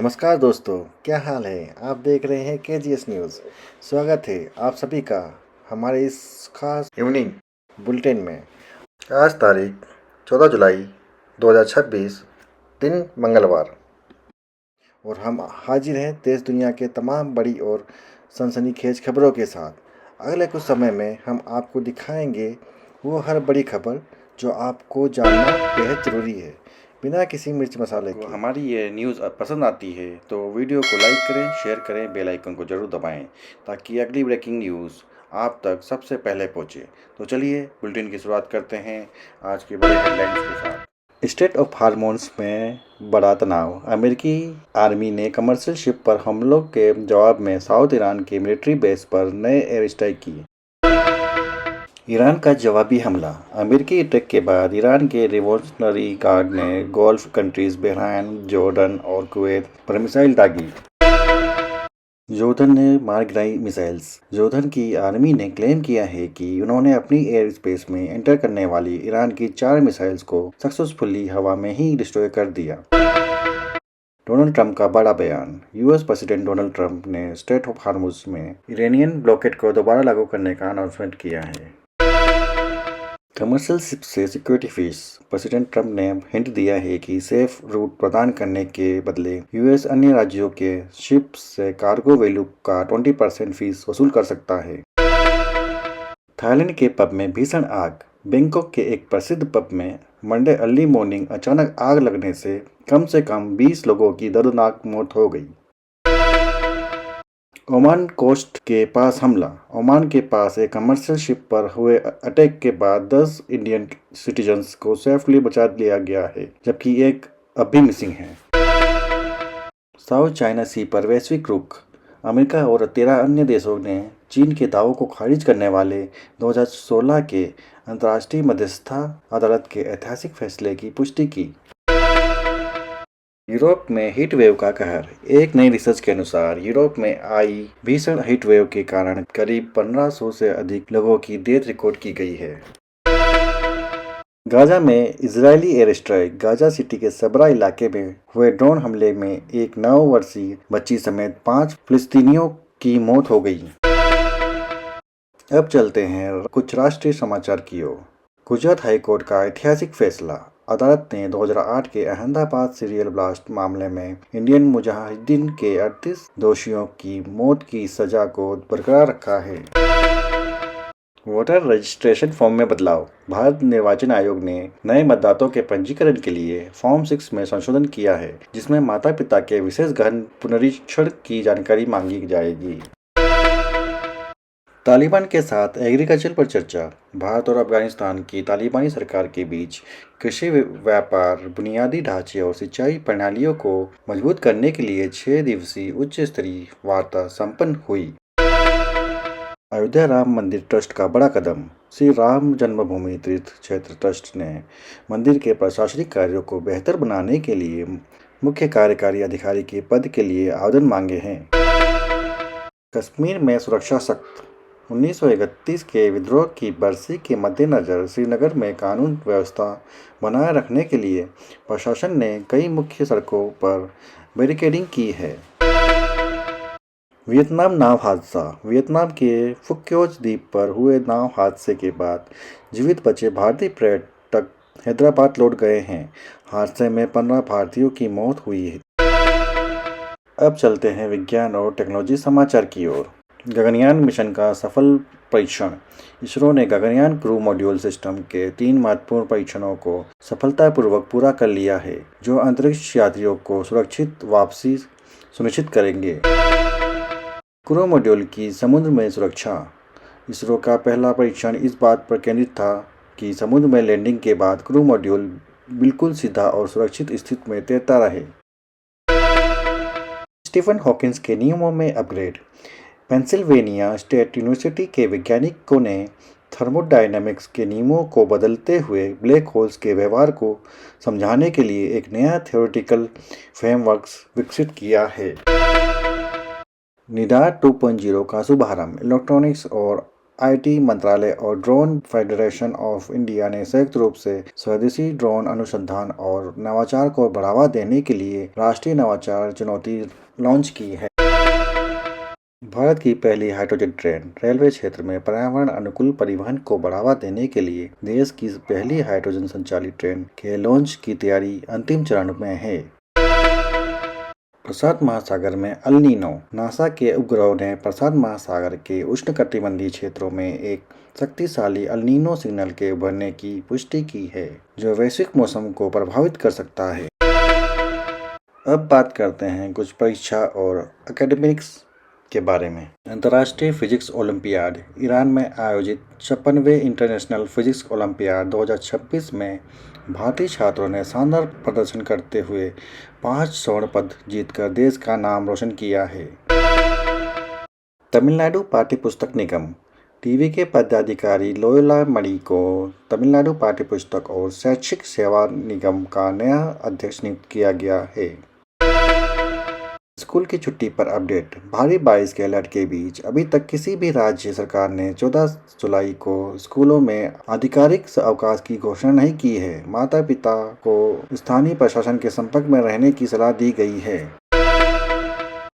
नमस्कार दोस्तों, क्या हाल है। आप देख रहे हैं KGS न्यूज़। स्वागत है आप सभी का हमारे इस खास इवनिंग बुलेटिन में। आज तारीख 14 जुलाई 2026, दिन मंगलवार, और हम हाजिर हैं देश दुनिया के तमाम बड़ी और सनसनीखेज खबरों के साथ। अगले कुछ समय में हम आपको दिखाएंगे वो हर बड़ी खबर जो आपको जानना बेहद ज़रूरी है, बिना किसी मिर्च मसाले के। हमारी ये न्यूज़ पसंद आती है तो वीडियो को लाइक करें, शेयर करें, बेल आइकन को ज़रूर दबाएं ताकि अगली ब्रेकिंग न्यूज़ आप तक सबसे पहले पहुंचे। तो चलिए बुलेटिन की शुरुआत करते हैं आज के बड़े हेडलाइंस के साथ। स्टेट ऑफ हार्मोन्स में बड़ा तनाव। अमेरिकी आर्मी ने कमर्शियल शिप पर हमलों के जवाब में साउथ ईरान के मिलिट्री बेस पर नए एयर स्ट्राइक किए। ईरान का जवाबी हमला। अमेरिकी अटैक के बाद ईरान के रिवॉल्यूशनरी गार्ड ने गल्फ कंट्रीज बहरीन, जॉर्डन और कुवैत पर मिसाइल दागी। जॉर्डन ने मार गिराई मिसाइल्स। जॉर्डन की आर्मी ने क्लेम किया है कि उन्होंने अपनी एयर स्पेस में एंटर करने वाली ईरान की 4 मिसाइल्स को सक्सेसफुली हवा में ही डिस्ट्रॉय कर दिया। डोनाल्ड ट्रंप का बड़ा बयान। यूएस प्रेसिडेंट डोनाल्ड ट्रंप ने स्ट्रेट ऑफ हार्मुज में इरानियन ब्लॉकेड को दोबारा लागू करने का अनाउंसमेंट किया है। कमर्शियल शिप से सिक्योरिटी फीस। प्रेसिडेंट ट्रंप ने हिंट दिया है कि सेफ रूट प्रदान करने के बदले यूएस अन्य राज्यों के शिप से कार्गो वैल्यू का 20% फीस वसूल कर सकता है। थाईलैंड के पब में भीषण आग। बैंकॉक के एक प्रसिद्ध पब में मंडे अर्ली मॉर्निंग अचानक आग लगने से कम 20 लोगों की दर्दनाक मौत हो गई। ओमान कोस्ट के पास हमला। ओमान के पास एक कमर्शियल शिप पर हुए अटैक के बाद 10 इंडियन सिटीजन्स को सेफली बचा लिया गया है, जबकि एक अब भी मिसिंग है। साउथ चाइना सी पर वैश्विक रुख। अमेरिका और 13 अन्य देशों ने चीन के दावों को खारिज करने वाले 2016 के अंतर्राष्ट्रीय मध्यस्थता अदालत के ऐतिहासिक फैसले की पुष्टि की। यूरोप में हीट वेव का कहर। एक नई रिसर्च के अनुसार यूरोप में आई भीषण हीट वेव के कारण करीब 1500 से अधिक लोगों की डेथ रिकॉर्ड की गई है। गाजा में Israeli air strike. Gaza city के सबरा इलाके में हुए ड्रोन हमले में एक 9 वर्षीय बच्ची समेत 5 फिलिस्तीनियों की मौत हो गई। अब चलते हैं कुछ राष्ट्रीय समाचार की ओर। गुजरात हाईकोर्ट का ऐतिहासिक फैसला। अदालत ने 2008 के अहमदाबाद सीरियल ब्लास्ट मामले में इंडियन मुजाहिदीन के 38 दोषियों की मौत की सजा को बरकरार रखा है। वोटर रजिस्ट्रेशन फॉर्म में बदलाव। भारत निर्वाचन आयोग ने नए मतदाताओं के पंजीकरण के लिए फॉर्म 6 में संशोधन किया है, जिसमें माता पिता के विशेष गहन पुनरीक्षण की जानकारी मांगी जाएगी। तालिबान के साथ एग्रीकल्चर पर चर्चा। भारत और अफगानिस्तान की तालिबानी सरकार के बीच कृषि व्यापार, बुनियादी ढांचे और सिंचाई प्रणालियों को मजबूत करने के लिए 6 दिवसीय उच्च स्तरीय वार्ता संपन्न हुई। अयोध्या राम मंदिर ट्रस्ट का बड़ा कदम। श्री राम जन्मभूमि तीर्थ क्षेत्र ट्रस्ट ने मंदिर के प्रशासनिक कार्यों को बेहतर बनाने के लिए मुख्य कार्यकारी अधिकारी के पद के लिए आवेदन मांगे हैं। कश्मीर में सुरक्षा सख्त। 1931 के विद्रोह की बरसी के मद्देनज़र श्रीनगर में कानून व्यवस्था बनाए रखने के लिए प्रशासन ने कई मुख्य सड़कों पर बैरिकेडिंग की है। वियतनाम नाव हादसा। वियतनाम के फुक्योज द्वीप पर हुए नाव हादसे के बाद जीवित बचे भारतीय पर्यटक हैदराबाद लौट गए हैं। हादसे में 15 भारतीयों की मौत हुई है। अब चलते हैं विज्ञान और टेक्नोलॉजी समाचार की ओर। गगनयान मिशन का सफल परीक्षण। इसरो ने गगनयान क्रू मॉड्यूल सिस्टम के 3 महत्वपूर्ण परीक्षणों को सफलतापूर्वक पूरा कर लिया है, जो अंतरिक्ष यात्रियों को सुरक्षित वापसी सुनिश्चित करेंगे। क्रू मॉड्यूल की समुद्र में सुरक्षा। इसरो का पहला परीक्षण इस बात पर केंद्रित था कि समुद्र में लैंडिंग के बाद क्रू मॉड्यूल बिल्कुल सीधा और सुरक्षित स्थिति में तैरता रहे। स्टीफन हॉकिंस के नियमों में अपग्रेड। पेंसिल्वेनिया स्टेट यूनिवर्सिटी के वैज्ञानिकों ने थर्मोडायनामिक्स के नियमों को बदलते हुए ब्लैक होल्स के व्यवहार को समझाने के लिए एक नया थ्योरेटिकल फ्रेमवर्क विकसित किया है। निडार 2.0 का शुभारंभ। इलेक्ट्रॉनिक्स और आईटी मंत्रालय और ड्रोन फेडरेशन ऑफ इंडिया ने संयुक्त रूप से स्वदेशी ड्रोन अनुसंधान और नवाचार को बढ़ावा देने के लिए राष्ट्रीय नवाचार चुनौती लॉन्च की है। भारत की पहली हाइड्रोजन ट्रेन रेलवे क्षेत्र में पर्यावरण अनुकूल परिवहन को बढ़ावा देने के लिए देश की पहली हाइड्रोजन संचालित ट्रेन के लॉन्च की तैयारी अंतिम चरण में है। प्रशांत महासागर में अल नीनो। नासा के उपग्रहों ने प्रशांत महासागर के उष्णकटिबंधीय क्षेत्रों में एक शक्तिशाली अल नीनो सिग्नल के उभरने की पुष्टि की है, जो वैश्विक मौसम को प्रभावित कर सकता है। अब बात करते हैं कुछ परीक्षा और एकेडमिक्स के बारे में। अंतर्राष्ट्रीय फिजिक्स ओलंपियाड ईरान में आयोजित 56वें इंटरनेशनल फिजिक्स ओलंपियाड 2026 में भारतीय छात्रों ने शानदार प्रदर्शन करते हुए 5 स्वर्ण पद जीतकर देश का नाम रोशन किया है। तमिलनाडु पाठ्यपुस्तक निगम टीवी के पदाधिकारी लोयोला मणि को तमिलनाडु पाठ्यपुस्तक और शैक्षिक सेवा निगम का नया अध्यक्ष नियुक्त किया गया है। स्कूल की छुट्टी पर अपडेट। भारी बारिश के अलर्ट के बीच अभी तक किसी भी राज्य सरकार ने 14 जुलाई को स्कूलों में आधिकारिक अवकाश की घोषणा नहीं की है। माता पिता को स्थानीय प्रशासन के संपर्क में रहने की सलाह दी गई है।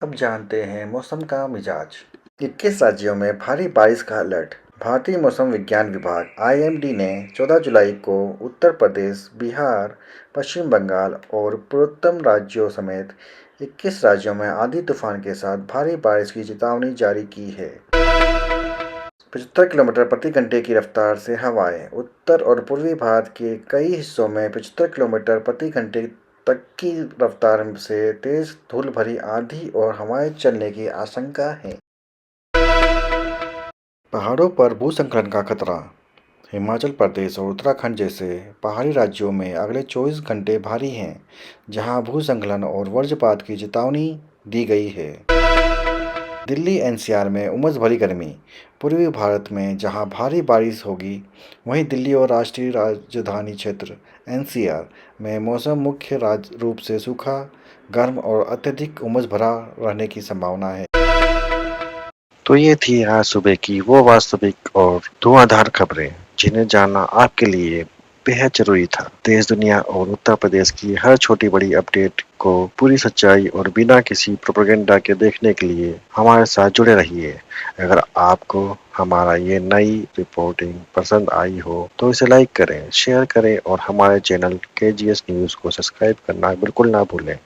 अब जानते हैं मौसम का मिजाज। 21 राज्यों में भारी बारिश का अलर्ट। भारतीय मौसम विज्ञान विभाग IMD ने 14 जुलाई को उत्तर प्रदेश, बिहार, पश्चिम बंगाल और पूर्वोत्तर राज्यों समेत 21 राज्यों में आंधी तूफान के साथ भारी बारिश की चेतावनी जारी की है। 75 किलोमीटर प्रति घंटे की रफ्तार से हवाएं। उत्तर और पूर्वी भारत के कई हिस्सों में 75 किलोमीटर प्रति घंटे तक की रफ्तार से तेज धूल भरी आंधी और हवाएं चलने की आशंका है। पहाड़ों पर भूस्खलन का खतरा। हिमाचल प्रदेश और उत्तराखंड जैसे पहाड़ी राज्यों में अगले 24 घंटे भारी हैं, जहां भूस्खलन और वज्रपात की चेतावनी दी गई है। दिल्ली NCR में उमस भरी गर्मी। पूर्वी भारत में जहां भारी बारिश होगी, वहीं दिल्ली और राष्ट्रीय राजधानी क्षेत्र NCR में मौसम मुख्य रूप से सूखा, गर्म और अत्यधिक उमस भरा रहने की संभावना है। तो ये थी आज सुबह की वो वास्तविक और धुआंधार खबरें जिन्हें जानना आपके लिए बेहद जरूरी था। देश, दुनिया और उत्तर प्रदेश की हर छोटी बड़ी अपडेट को पूरी सच्चाई और बिना किसी प्रोपेगेंडा के देखने के लिए हमारे साथ जुड़े रहिए। अगर आपको हमारा ये नई रिपोर्टिंग पसंद आई हो तो इसे लाइक करें, शेयर करें और हमारे चैनल KGS न्यूज़ को सब्सक्राइब करना बिल्कुल ना भूलें।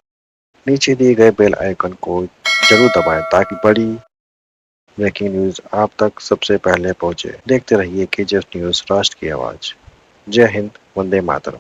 नीचे दिए गए बेल आइकन को जरूर दबाएं ताकि बड़ी ब्रेकिंग न्यूज आप तक सबसे पहले पहुंचे। देखते रहिए KGS न्यूज़, राष्ट्र की आवाज। जय हिंद, वंदे मातरम।